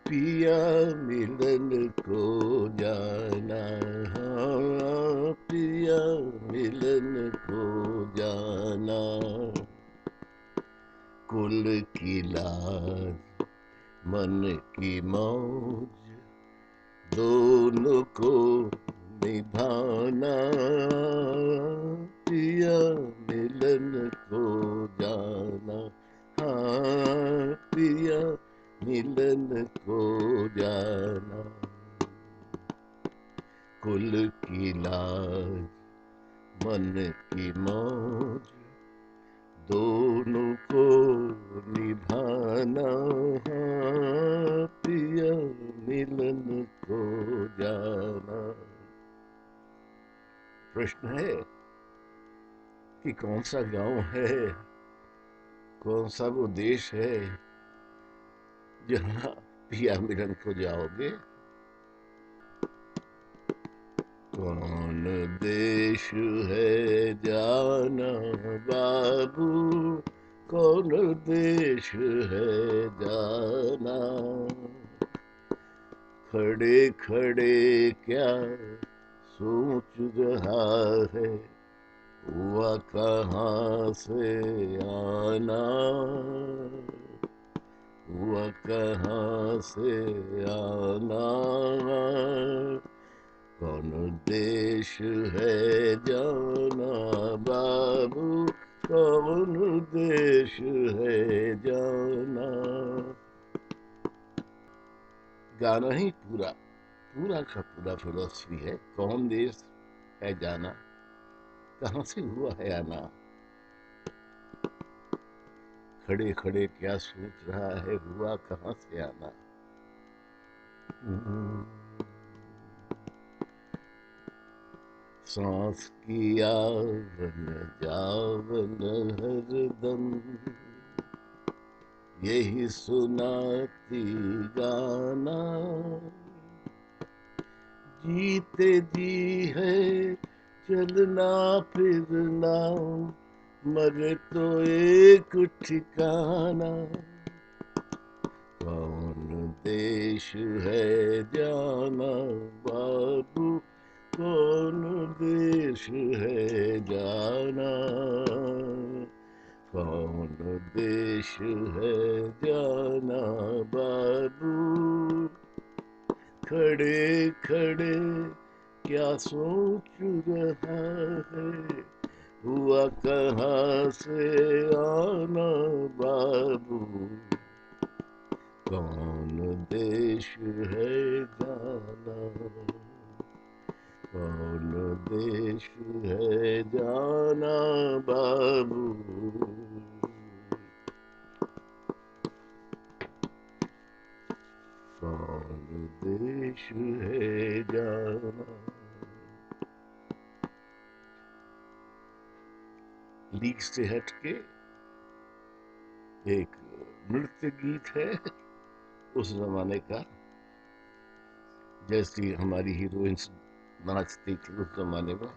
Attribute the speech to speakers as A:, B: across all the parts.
A: पिया मिलन को जाना, हाँ पिया मिलन को जाना। कुल की लाज मन की मौज दोनों को निभाना, पिया मिलन को जाना, हाँ पिया मिलन को जाना। कुल की लाज मन की मौज दोनों को निभाना, हाँ पिया मिलन को जाना। प्रश्न है कि कौन सा गांव है, कौन सा वो देश है जहां पिया मिलन को जाओगे। कौन देश है जाना बाबू, कौन देश है जाना। खड़े खड़े क्या सोच रहा है, हुआ कहाँ से आना, हुआ कहाँ से आना। कौन देश है जाना बाबू, कौन देश है जाना। गाना ही पूरा पूरा का पूरा फिलोसफी है। कौन देश है जाना, कहाँ से हुआ है आना। खड़े खड़े क्या सोच रहा है, हुआ कहाँ से आना। सांस की आवन जावन हरदम, यही सुनाती गाना। जीते जी है चलना फिरना, मरे तो एक ठिकाना। कौन देश है जाना बाबू, कौन देश है जाना। कौन देश है जाना बाबू। खड़े खड़े क्या सोच रहा है, हुआ कहाँ से आना बाबू। कौन देश है जाना, कौन देश है जाना बाबू। कौन देश है जाना। लीक से हटके एक नृत्य गीत है उस जमाने का, जैसी हमारी हीरोइंस नाचती थी उस जमाने में।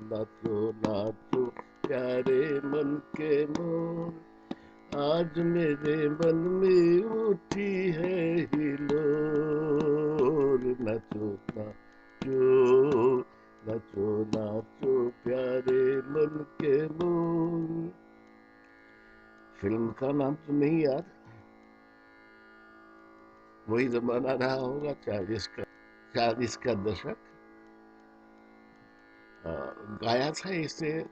A: नाचो नाचो प्यारे मन के मोर, आज मेरे मन में उठी है हिलोर। नाचो नाचो नाचो नाचो प्यारे मन के मोर। फिल्म का नाम तो नहीं याद, वही जमाना रहा होगा 40 का दशक। गाया था इसे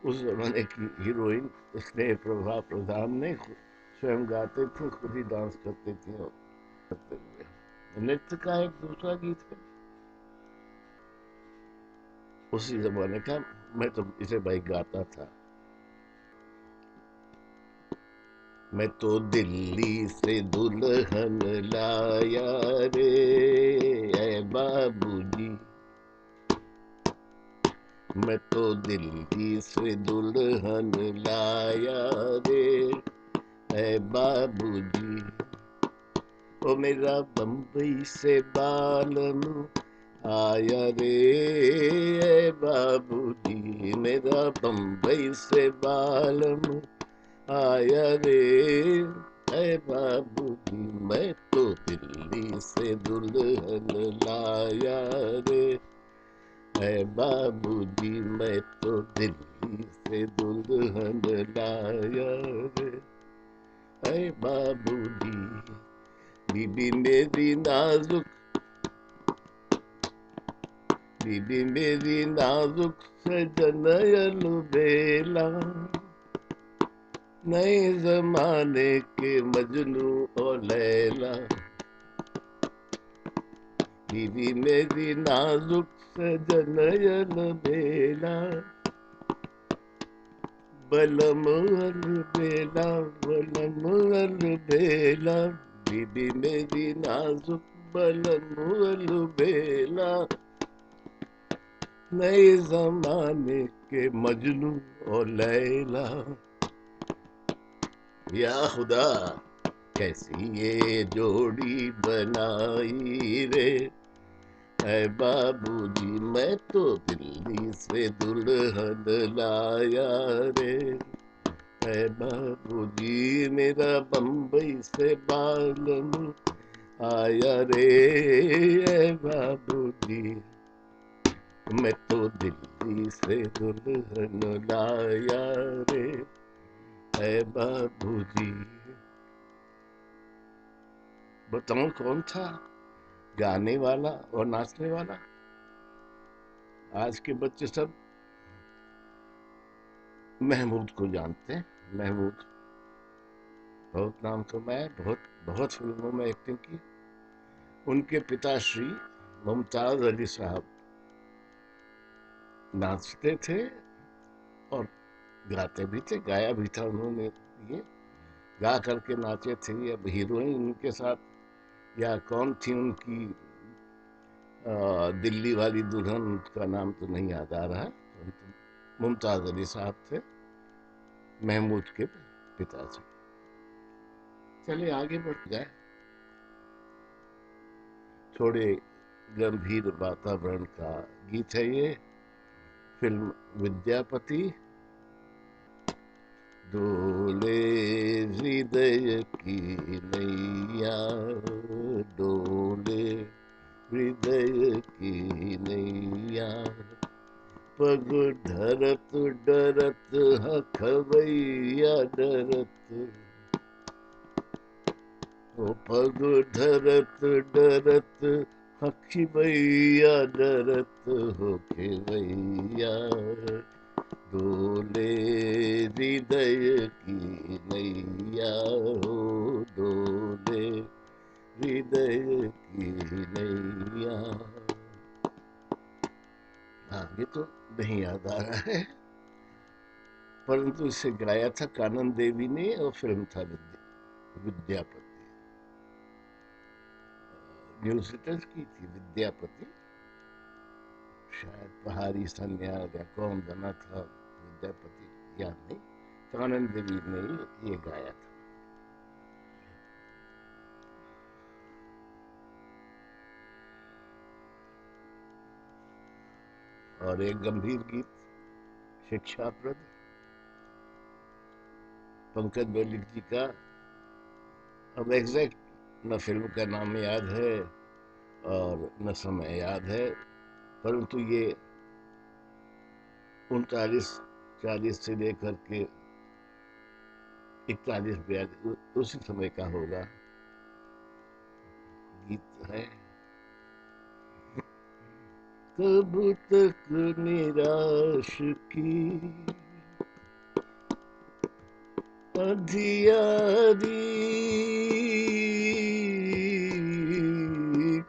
A: उस जमाने की हीरोइन स्नेह प्रभा प्रधान ने। स्वयं गाते थे, खुद ही डांस करते थे। और नृत्य का एक दूसरा गीत है उसी जमाने का, मैं तो इसे भाई गाता था। मैं तो दिल्ली से दुल्हन लाया रे ऐ बाबूजी, मैं तो दिल्ली से दुल्हन लाया रे ऐ बाबूजी। ओ मेरा बम्बई से बालम आया रे बाबूजी मेरा बम्बई से बालम, आया रे बाबूजी मैं तो दिल्ली से दुल्हन लाया रे, बाबूजी मैं तो दिल्ली से दुल्हन लाया रे, बाबूजी बीबी मेरी नाजुक, बीबी मेरी नाजुक सजनयल बेला, नए जमाने के मजनू और लैला, बीबी मेरी नाजुक सजनयल बेला, बलम बेला बलम बेला, बीबी मेरी नाजुक बलम बेला, नए जमाने के मजनू और लैला। या खुदा कैसी ये जोड़ी बनाई रे, बाबूजी मैं तो दिल्ली से दुल्हन लाया रे, बाबूजी मेरा बम्बई से बालम, आया रे बाबूजी मैं तो दिल्ली से दुल्हन लाया रे, बाबूजी। बताऊं कौन था गाने वाला और नाचने वाला? आज के बच्चे सब महमूद को जानते हैं। महमूद बहुत नाम कमाया, बहुत बहुत फिल्मों में एक्टिंग की। उनके पिताश्री मुमताज अली साहब नाचते थे और गाते भी थे, गाया भी था उन्होंने। ये गा करके नाचे थे। अब हीरोइन उनके साथ या कौन थी उनकी दिल्ली वाली दुल्हन, का नाम तो नहीं याद आ रहा है, मुमताज अली साहब थे महमूद के पिताजी। चलिए आगे बढ़ जाए। थोड़े गंभीर वातावरण का गीत है ये। फिल्म विद्यापति। डोले हृदय की नैया, डोले हृदय की नैया, पग धरत डरत हखवैया डरत, ओ पग धरत डरत हखवैया डरत हो खेवैया, डोले हृदय की नैया हो, डोले हृदय की नैया। आगे तो नहीं याद आ रहा है, परंतु इसे गाया था कानन देवी ने और फिल्म था विद्यापति। न्यूज़लेटर्स की थी विद्यापति, शायद पहाड़ी सन्याल या कौन बना था विद्यापति याद नहीं, कानन देवी ने ये गाया था। और एक गंभीर गीत शिक्षाप्रद, पंकज मलिक जी का। अब एग्जैक्ट न फिल्म का नाम याद है और न समय याद है, परंतु ये 39-40 से लेकर के 41-42 उसी समय का होगा गीत है। कब तक निराश की अधियारी,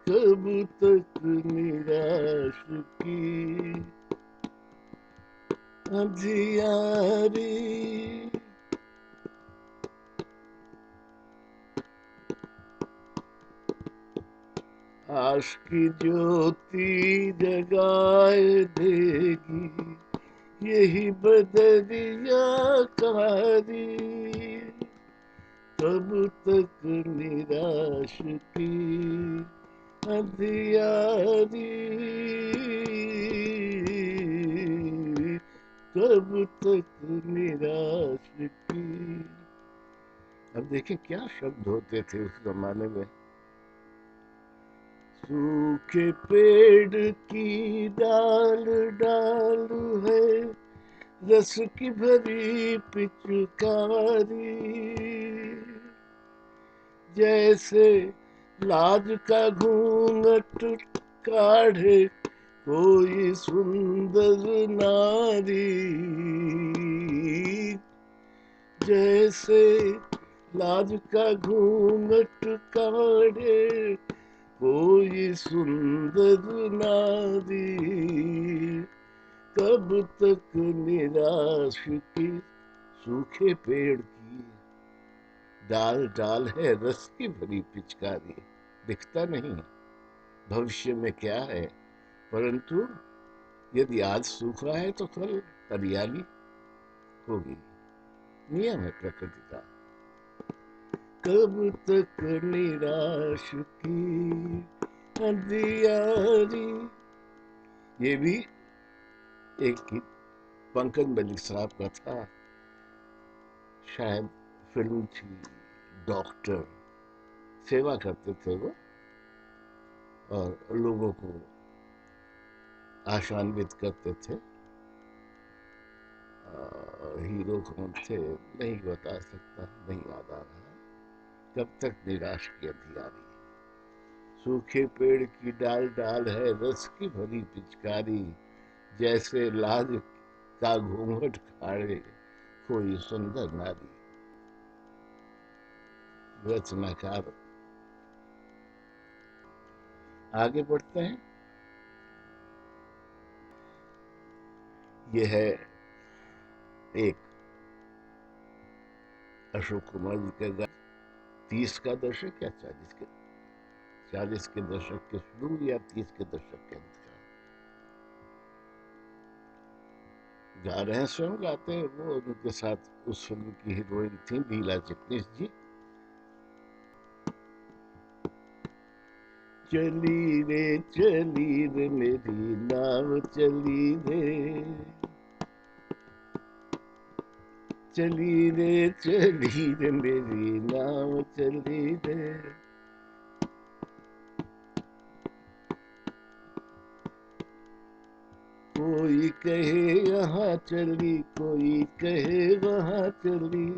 A: कब तक निराश की अधियारी, आश की ज्योति जगाए देगी यही बदरिया कारी, कब तक निराश की अंधियारी कब तक निराश की। अब देखिए क्या शब्द होते थे उस जमाने में। सूखे पेड़ की डाल डाल है रस की भरी पिचकारी, जैसे लाज का घूंघट काढ़े कोई सुंदर नारी, जैसे लाज का घूंघट काढ़े कोई सुंदर नारी, कब तक निराश की। सूखे पेड़ की डाल डाल है रस की भरी पिचकारी, दिखता नहीं भविष्य में क्या है, परंतु यदि आज सूखा है तो कल हरियाली होगी। नियम है प्रकृति का। कब तक निराश की अंधियारी। ये भी एक पंकज मलिक साहब का था, शायद फिल्म थी डॉक्टर। सेवा करते थे वो और लोगों को आशान्वित करते थे। हीरो कौन थे नहीं बता सकता, नहीं याद आ रहा। कब तक निराश की अंधियारी। सूखे पेड़ की डाल डाल है रस की भरी पिचकारी, जैसे लाज का घूंघट खाड़े कोई सुंदर नारी। रचनाकार। आगे बढ़ते हैं। यह है एक अशोक कुमार जी का गाना। 30 का दशक या 40 के दशक के शुरू या 30 के दशक के अंत का गा रहे हैं। स्वयं गाते हैं वो, उनके साथ उस फिल्म की हीरोइन थी लीला चिटनिस जी। चली रे मेरी नाव चली रे, चली रे मेरी नाव चली रे। कोई कहे यहाँ चली, कोई कहे वहाँ चली,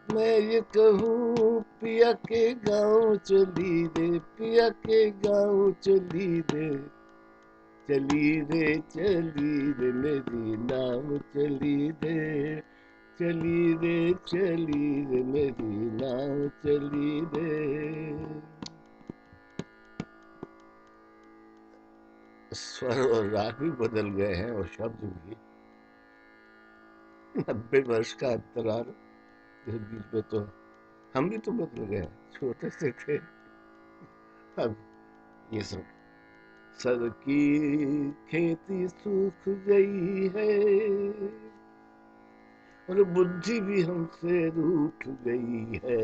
A: मैं ये कहूँ पिया के गाँव चली रे, पिया के गाँव चली रे। चली रे मेरी नाव चली रे, चली रे मेरी नाव चली रे। स्वर और राग भी बदल गए हैं और शब्द भी। 90 वर्ष का अंतराल इस बीच में, तो हम भी तो बदल गए, छोटे से थे अब ये सब। सर की खेती सूख गई है और बुद्धि भी हमसे रूठ गई है।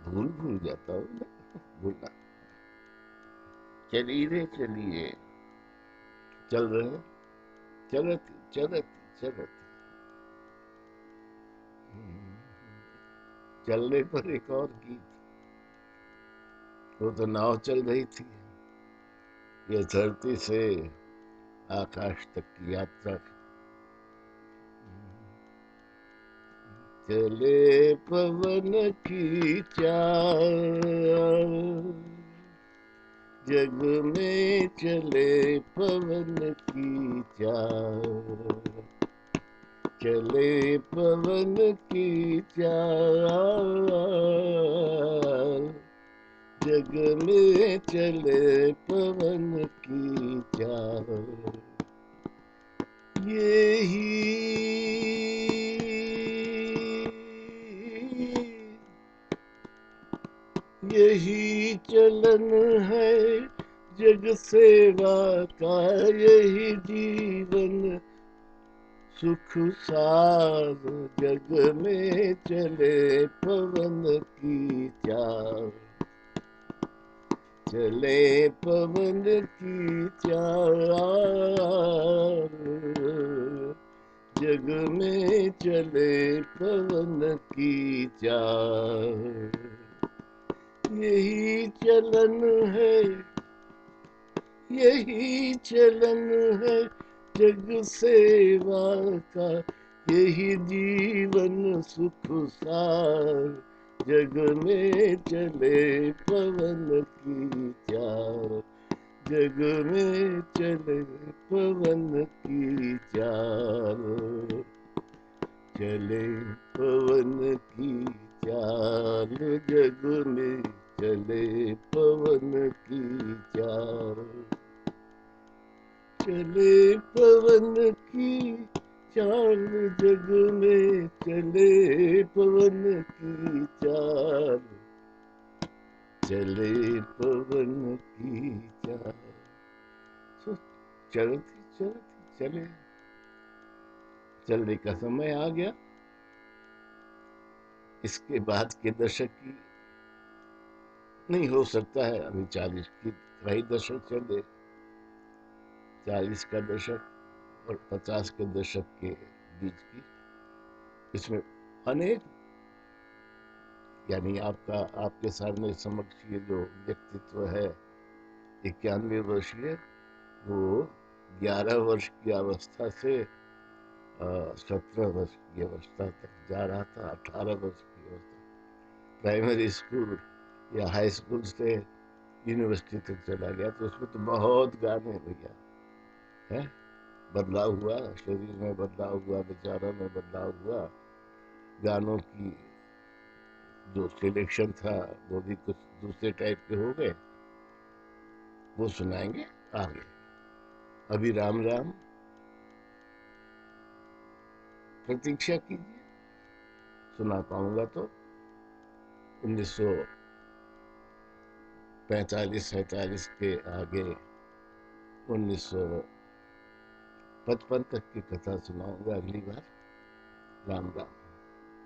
A: भूल जाता हूँ मैं, भूलना। चलिए चल रहे, चलती चलने पर एक और गीत। वो तो नाव चल रही थी, ये धरती से आकाश तक की यात्रा। चले पवन की चाल, जग में चले पवन की चाल, चले पवन की चाल, जग में चले पवन की चाल। यही चलन है जग सेवा का, यही जीवन सुख सार जग में चले पवन की चाल, चले पवन की चाल, जग में चले पवन की चाल। यही चलन है, यही चलन है जग सेवा का, यही जीवन सुख सार, जग में चले पवन की चाल, जग में चले पवन की चाल, चले पवन की चाल, जग में चले पवन की चाल, चले पवन की चाल, जग में चले पवन की चाल, चले पवन की चाल। सो चलती चलती चले, चलने का समय आ गया। इसके बाद के दशक की नहीं हो सकता है, अभी 40 की वही दशक चले, 40 का दशक और 50 के दशक के बीच की, इसमें अनेक, यानी आपके सामने समक्ष ये जो व्यक्तित्व है 91 वर्षीय, वो 11 वर्ष की अवस्था से 17 वर्ष की अवस्था तक जा रहा था, 18 वर्ष की अवस्था प्राइमरी स्कूल या हाई स्कूल से यूनिवर्सिटी तक चला गया। तो उसमें तो बहुत गाने भैया है, बदलाव हुआ, शरीर में बदलाव हुआ, विचारों में बदलाव हुआ, गानों की जो सिलेक्शन था वो भी कुछ दूसरे टाइप के हो गए। वो सुनाएंगे आगे। अभी राम राम, प्रतीक्षा कीजिए, सुना पाऊंगा तो 1945-47 के आगे 1955 तक की कथा सुनाऊंगा अगली बार। राम राम।